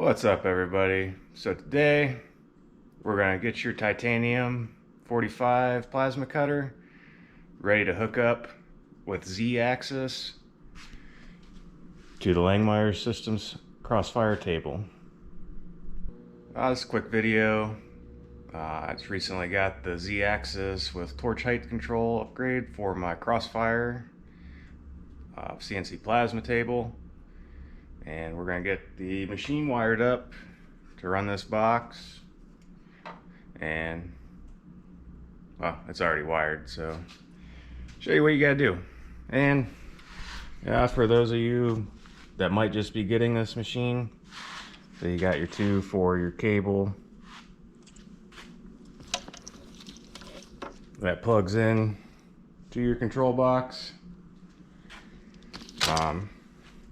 What's up, everybody? So today we're gonna get your titanium 45 plasma cutter ready to hook up with Z-axis to the Langmuir Systems crossfire table. This is a quick video. I just recently got the Z-axis with torch height control upgrade for my crossfire CNC plasma table. And we're gonna get the machine wired up to run this box. And well, it's already wired, so show you what you gotta do. And for those of you that might just be getting this machine, so you got your two for your cable that plugs in to your control box.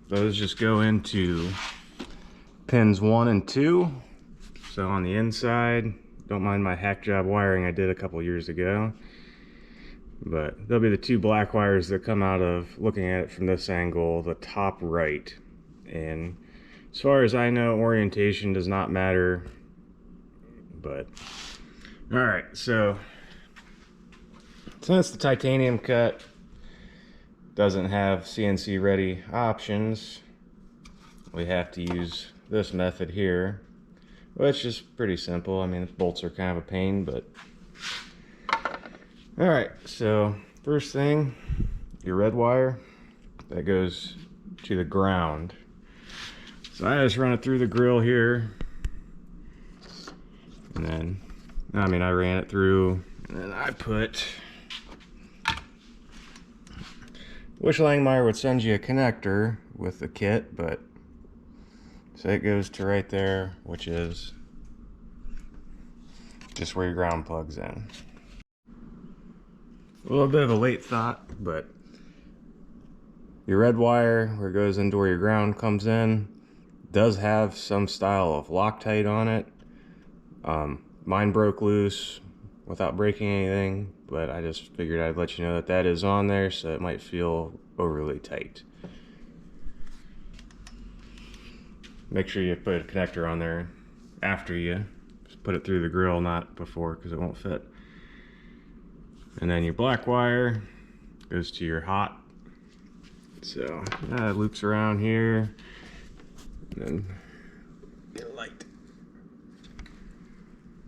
Those just go into pins 1 and 2. So on the inside, don't mind my hack job wiring I did a couple years ago, but they'll be the two black wires that come out of, looking at it from this angle, the top right. And as far as I know, orientation does not matter, but all right. So since the titanium cut doesn't have CNC ready options, we have to use this method here, which is pretty simple. I mean, the bolts are kind of a pain, but all right. So first thing, your red wire that goes to the ground. So I just run it through the grill here, and then I ran it through, and then I put, wish Langmuir would send you a connector with the kit, but so it goes to right there, which is just where your ground plugs in. A little bit of a late thought, but your red wire where it goes into where your ground comes in does have some style of Loctite on it. Mine broke loose without breaking anything, but I just figured I'd let you know that that is on there, so it might feel overly tight. Make sure you put a connector on there after you put it through the grill, not before, because it won't fit. And then your black wire goes to your hot. So it loops around here, and then get a light.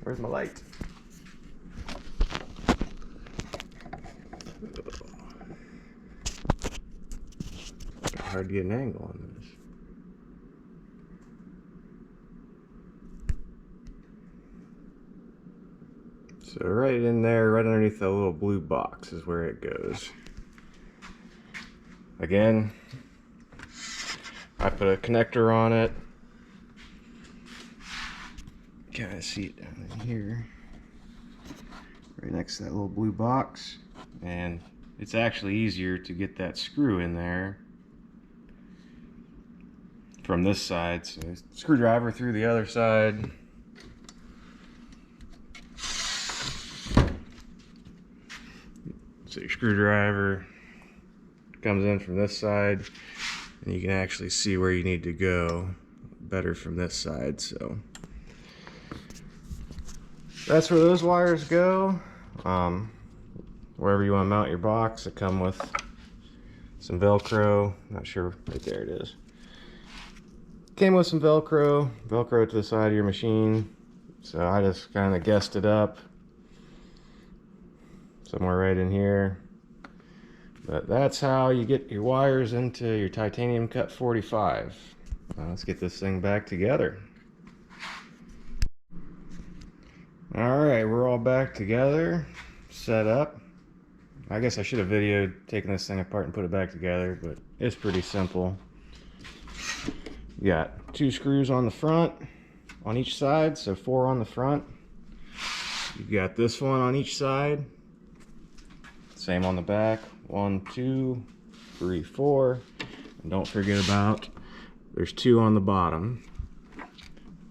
Where's my light? Hard to get an angle on this. So right in there, right underneath the little blue box is where it goes. Again, I put a connector on it. Kind of see it down in here, right next to that little blue box. And it's actually easier to get that screw in there from this side. So screwdriver through the other side. So your screwdriver comes in from this side, and you can actually see where you need to go better from this side. So that's where those wires go. Wherever you want to mount your box, it comes with some Velcro. Not sure, right there it is. Came with some Velcro to the side of your machine. So I just kind of guessed it up somewhere right in here. But that's how you get your wires into your titanium cut 45. Now let's get this thing back together. All right, we're all back together, set up. I guess I should have videoed taking this thing apart and put it back together, but it's pretty simple. You got 2 screws on the front, on each side, so 4 on the front. You got this one on each side. Same on the back. 1, 2, 3, 4. And don't forget about, there's 2 on the bottom.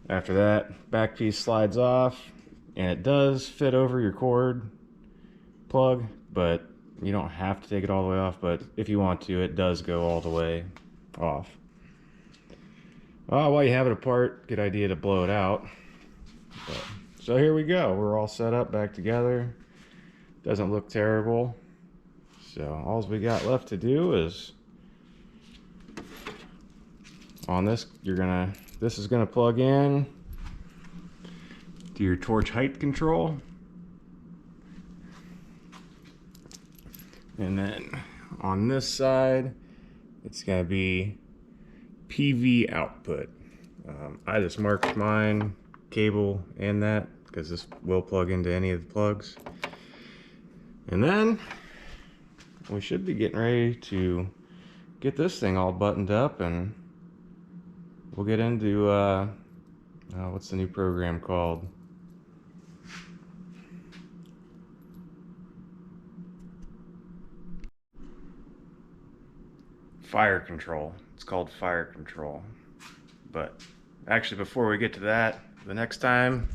After that, back piece slides off, and it does fit over your cord plug, but you don't have to take it all the way off, but if you want to, it does go all the way off. While you have it apart, good idea to blow it out. But, so here we go. We're all set up back together. Doesn't look terrible. So all we got left to do is on this, this is gonna plug in to your torch height control. And then on this side, it's gonna be PV output. I just marked mine, cable and that, because this will plug into any of the plugs. And then we should be getting ready to get this thing all buttoned up, and we'll get into what's the new program called? Fire control. It's called fire control. But actually, before we get to that, the next time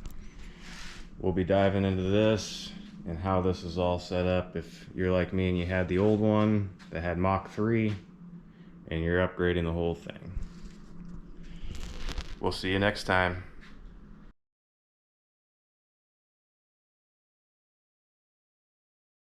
we'll be diving into this and how this is all set up. If you're like me and you had the old one that had Mach 3 and you're upgrading the whole thing. We'll see you next time.